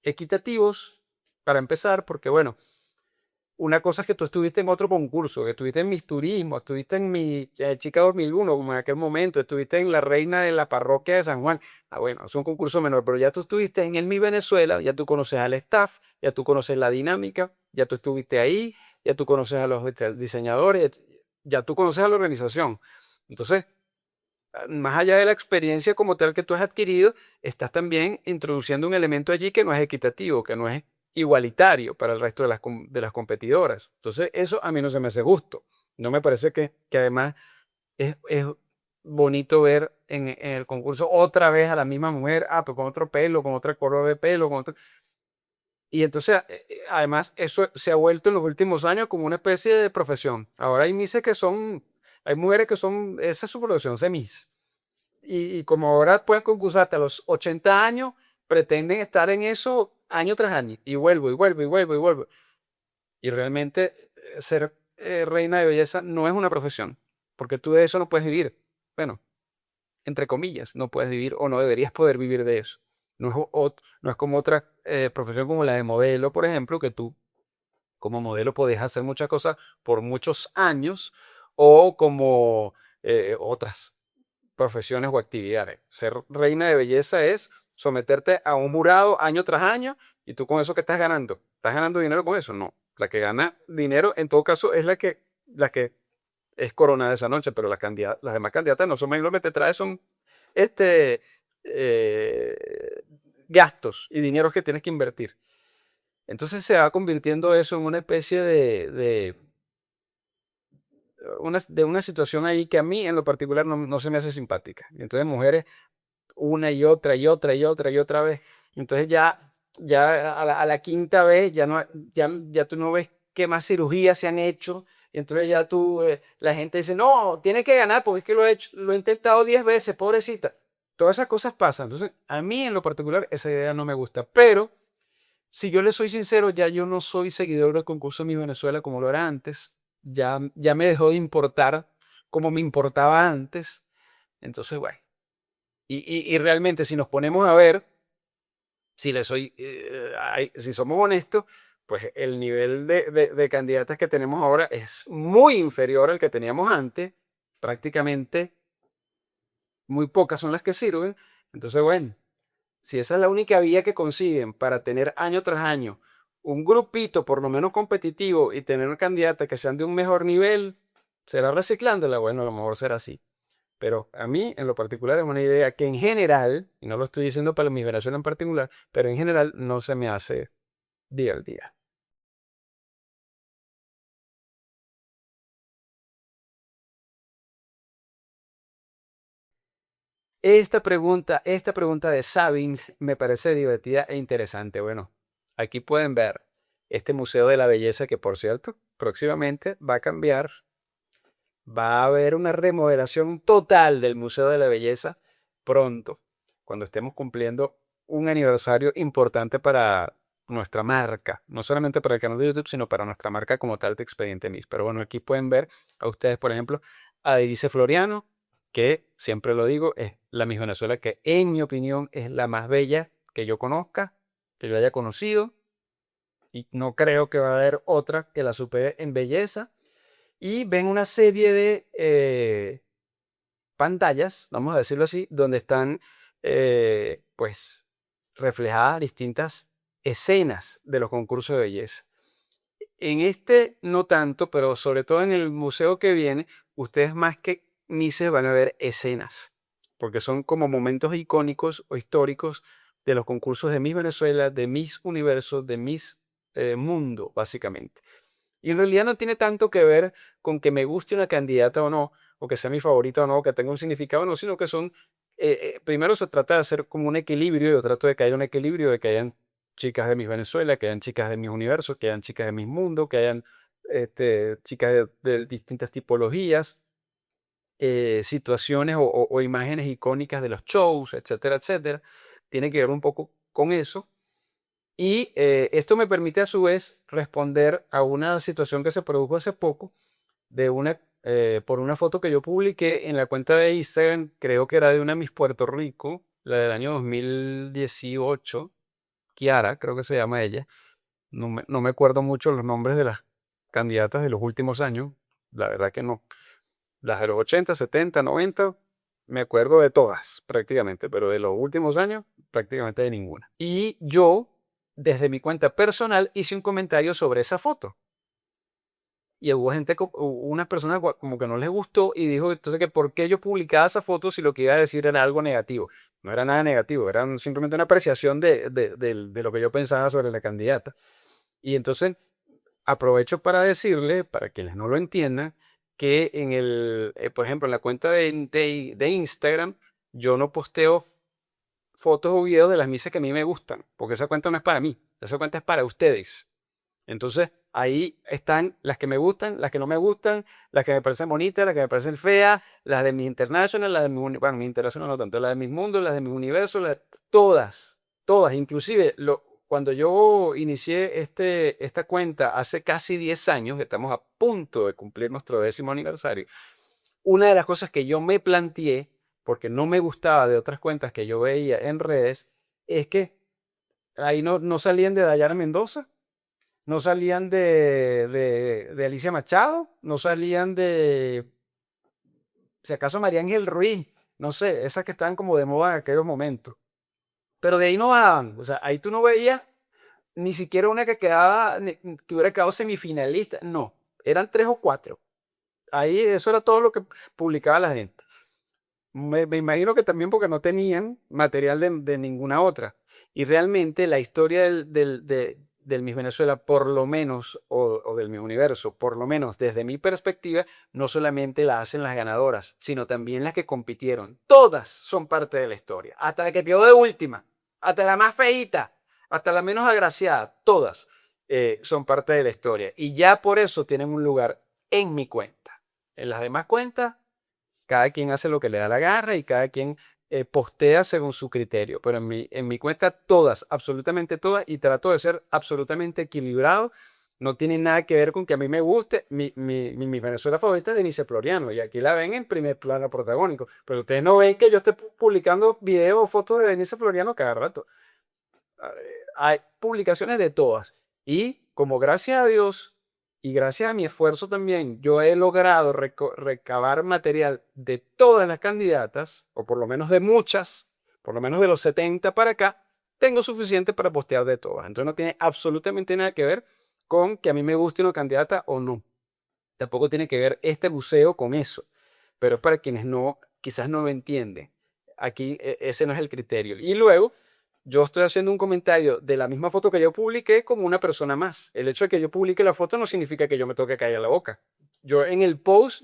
equitativos para empezar, porque bueno, una cosa es que tú estuviste en otro concurso, que estuviste en Mis Turismo, estuviste en mi Chica 2001, como en aquel momento, estuviste en La Reina de la Parroquia de San Juan. Ah, bueno, es un concurso menor, pero ya tú estuviste en el Mi Venezuela, ya tú conoces al staff, ya tú conoces la dinámica, ya tú estuviste ahí, ya tú conoces a los diseñadores, ya tú conoces a la organización. Entonces, más allá de la experiencia como tal que tú has adquirido, estás también introduciendo un elemento allí que no es equitativo, que no es igualitario para el resto de las competidoras. Entonces, eso a mí no se me hace justo. No me parece que además es bonito ver en el concurso otra vez a la misma mujer, pero con otro pelo, con otra color de pelo, y entonces, además, eso se ha vuelto en los últimos años como una especie de profesión. Ahora hay misses hay mujeres que esa es su profesión, ser Miss. Y como ahora pueden concursarte a los 80 años, pretenden estar en eso año tras año. Y vuelvo, y vuelvo, y vuelvo, y vuelvo. Y realmente ser reina de belleza no es una profesión, porque tú de eso no puedes vivir. Bueno, entre comillas, no puedes vivir o no deberías poder vivir de eso. No es como otra profesión como la de modelo, por ejemplo, que tú como modelo podés hacer muchas cosas por muchos años o como otras profesiones o actividades. Ser reina de belleza es someterte a un jurado año tras año y tú con eso que estás ganando. ¿Estás ganando dinero con eso? No. La que gana dinero en todo caso es la que es coronada esa noche, pero las demás candidatas no son lo que te trae son este, eh, gastos y dineros que tienes que invertir. Entonces se va convirtiendo eso en una especie de una situación ahí que a mí en lo particular no se me hace simpática. Entonces mujeres una y otra y otra y otra y otra vez. Entonces ya a la quinta vez ya tú no ves qué más cirugías se han hecho. Y entonces la gente dice, no, tiene que ganar porque es que lo he intentado 10 veces, pobrecita. Todas esas cosas pasan. Entonces, a mí en lo particular esa idea no me gusta. Pero, si yo le soy sincero, ya yo no soy seguidor del concurso Miss Venezuela como lo era antes. Ya me dejó de importar como me importaba antes. Entonces, bueno. Y realmente, si nos ponemos a ver, si somos honestos, pues el nivel de candidatas que tenemos ahora es muy inferior al que teníamos antes. Prácticamente muy pocas son las que sirven. Entonces, bueno, si esa es la única vía que consiguen para tener año tras año un grupito por lo menos competitivo y tener candidatas que sean de un mejor nivel, será reciclándola. Bueno, a lo mejor será así. Pero a mí, en lo particular, es una idea que en general, y no lo estoy diciendo para mi Venezuela en particular, pero en general no se me hace día al día. Esta pregunta de Sabins me parece divertida e interesante. Bueno, aquí pueden ver este Museo de la Belleza que, por cierto, próximamente va a cambiar. Va a haber una remodelación total del Museo de la Belleza pronto, cuando estemos cumpliendo un aniversario importante para nuestra marca, no solamente para el canal de YouTube, sino para nuestra marca como tal de Expediente Miss. Pero bueno, aquí pueden ver a ustedes, por ejemplo, a Edice Floriano, que siempre lo digo, es la Miss Venezuela que en mi opinión es la más bella que yo conozca, que yo haya conocido, y no creo que va a haber otra que la supere en belleza. Y ven una serie de pantallas, vamos a decirlo así, donde están pues reflejadas distintas escenas de los concursos de belleza. En este no tanto, pero sobre todo en el museo que viene, ustedes más que mises van a ver escenas, porque son como momentos icónicos o históricos de los concursos de Miss Venezuela, de Miss Universo, de Miss Mundo, básicamente. Y en realidad no tiene tanto que ver con que me guste una candidata o no, o que sea mi favorita o no, o que tenga un significado o no, sino que son primero se trata de hacer como un equilibrio, yo trato de que haya un equilibrio, de que hayan chicas de mis Venezuela, que hayan chicas de mis universos, que hayan chicas de mis mundos, que hayan chicas de distintas tipologías, situaciones o imágenes icónicas de los shows, etcétera, etcétera. Tiene que ver un poco con eso. Y esto me permite a su vez responder a una situación que se produjo hace poco por una foto que yo publiqué en la cuenta de Instagram, creo que era de una Miss Puerto Rico, la del año 2018, Kiara, creo que se llama ella. No me acuerdo mucho los nombres de las candidatas de los últimos años, la verdad que no. Las de los 80, 70, 90, me acuerdo de todas prácticamente, pero de los últimos años, prácticamente de ninguna. Y yo, desde mi cuenta personal, hice un comentario sobre esa foto. Y hubo gente, unas personas como que no les gustó y dijo entonces que por qué yo publicaba esa foto si lo que iba a decir era algo negativo. No era nada negativo, era simplemente una apreciación de lo que yo pensaba sobre la candidata. Y entonces aprovecho para decirle, para quienes no lo entiendan, que por ejemplo, en la cuenta de Instagram, yo no posteo fotos o videos de las misas que a mí me gustan, porque esa cuenta no es para mí, esa cuenta es para ustedes. Entonces, ahí están las que me gustan, las que no me gustan, las que me parecen bonitas, las que me parecen feas, las de mi international, las de bueno, mi international no tanto, las de mis mundos, las de mis universos, todas, todas, inclusive cuando yo inicié esta cuenta hace casi 10 años, que estamos a punto de cumplir nuestro 10º aniversario, una de las cosas que yo me planteé, porque no me gustaba de otras cuentas que yo veía en redes, es que ahí no salían de Dayana Mendoza, no salían de Alicia Machado, no salían de, si acaso, María Ángel Ruiz, no sé, esas que estaban como de moda en aquellos momentos. Pero de ahí no bajaban, o sea, ahí tú no veías ni siquiera una que que hubiera quedado semifinalista, no, eran 3 o 4. Ahí eso era todo lo que publicaba la gente. Me imagino que también porque no tenían material de ninguna otra. Y realmente la historia del Miss Venezuela, por lo menos, o del Miss Universo, por lo menos desde mi perspectiva, no solamente la hacen las ganadoras, sino también las que compitieron. Todas son parte de la historia. Hasta la que quedó de última, hasta la más feíta, hasta la menos agraciada, todas son parte de la historia. Y ya por eso tienen un lugar en mi cuenta. En las demás cuentas cada quien hace lo que le da la gana y cada quien postea según su criterio. Pero en mi cuenta todas, absolutamente todas, y trato de ser absolutamente equilibrado. No tiene nada que ver con que a mí me guste. Mi Venezuela favorita es Denise Floriano y aquí la ven en primer plano protagónico. Pero ustedes no ven que yo esté publicando videos o fotos de Denise Floriano cada rato. Hay publicaciones de todas. Y como gracias a Dios y gracias a mi esfuerzo también, yo he logrado recabar material de todas las candidatas, o por lo menos de muchas, por lo menos de los 70 para acá, tengo suficiente para postear de todas. Entonces no tiene absolutamente nada que ver con que a mí me guste una candidata o no. Tampoco tiene que ver este buceo con eso. Pero para quienes quizás no lo entienden, aquí ese no es el criterio. Y luego yo estoy haciendo un comentario de la misma foto que yo publiqué como una persona más. El hecho de que yo publique la foto no significa que yo me toque callar la boca. Yo en el post,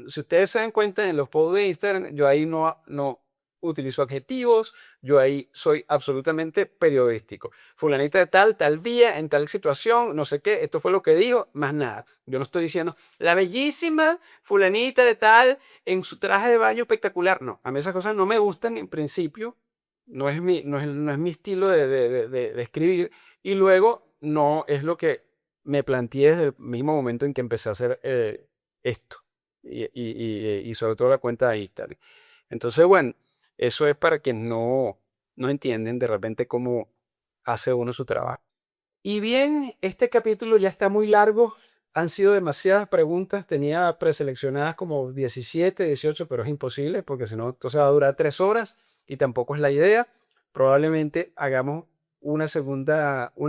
si ustedes se dan cuenta en los posts de Instagram, yo ahí no utilizo adjetivos, yo ahí soy absolutamente periodístico. Fulanita de tal, tal vía, en tal situación, no sé qué, esto fue lo que dijo, más nada. Yo no estoy diciendo, la bellísima fulanita de tal en su traje de baño espectacular. No, a mí esas cosas no me gustan en principio, no es mi estilo de escribir y luego no es lo que me planteé desde el mismo momento en que empecé a hacer esto y sobre todo la cuenta de Instagram. Entonces, bueno, eso es para quienes no entienden de repente cómo hace uno su trabajo. Y bien, este capítulo ya está muy largo. Han sido demasiadas preguntas. Tenía preseleccionadas como 17, 18, pero es imposible porque si no, entonces va a durar 3 horas y tampoco es la idea. Probablemente hagamos una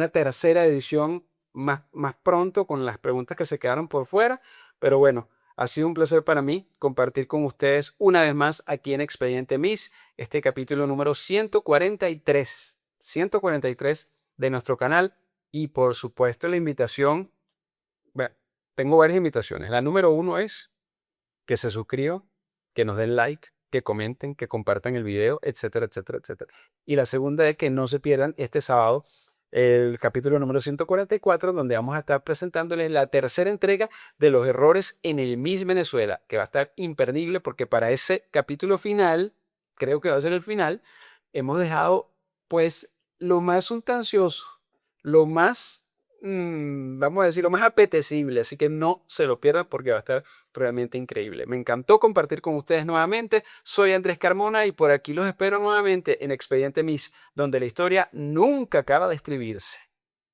tercera edición más pronto con las preguntas que se quedaron por fuera. Pero bueno, ha sido un placer para mí compartir con ustedes una vez más aquí en Expediente Miss, este capítulo número 143. 143 de nuestro canal. Y por supuesto la invitación, bueno, tengo varias invitaciones. La número 1 es que se suscriban, que nos den like, que comenten, que compartan el video, etcétera, etcétera, etcétera. Y la segunda es que no se pierdan este sábado el capítulo número 144, donde vamos a estar presentándoles la tercera entrega de los errores en el Miss Venezuela, que va a estar imperdible porque para ese capítulo final, creo que va a ser el final, hemos dejado pues lo más sustancioso, lo más, vamos a decir, lo más apetecible, así que no se lo pierdan porque va a estar realmente increíble. Me encantó compartir con ustedes nuevamente. Soy Andrés Carmona y por aquí los espero nuevamente en Expediente Miss, donde la historia nunca acaba de escribirse.